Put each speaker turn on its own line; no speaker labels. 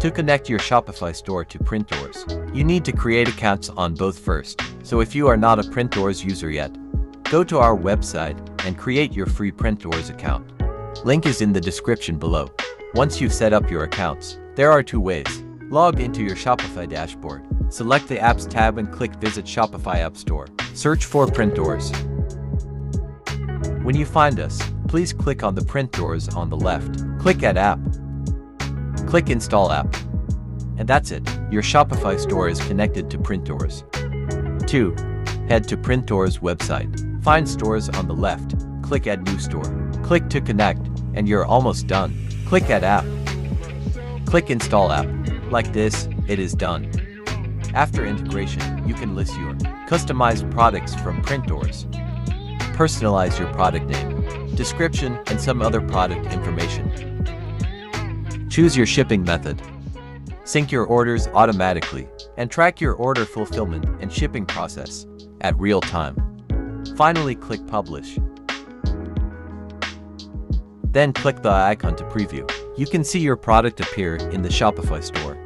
To connect your Shopify store to Printdoors, you need to create accounts on both first. So if you are not a Printdoors user yet, go to our website and create your free Printdoors account. Link is in the description below. Once you've set up your accounts, there are two ways. Log into your Shopify dashboard, select the Apps tab and click Visit Shopify App Store. Search for Printdoors. When you find us, please click on the Printdoors on the left. Click Add App. Click Install App. And that's it. Your Shopify store is connected to Printdoors. 2. Head to Printdoors website. Find Stores on the left. Click Add New Store. Click to connect, and you're almost done. Click Add App. Click Install App. Like this, it is done. After integration, you can list your customized products from Printdoors. Personalize your product name, description, and some other product information. Choose your shipping method. Sync your orders automatically, and track your order fulfillment and shipping process at real time. Finally, click Publish. Then click the icon to preview. You can see your product appear in the Shopify store.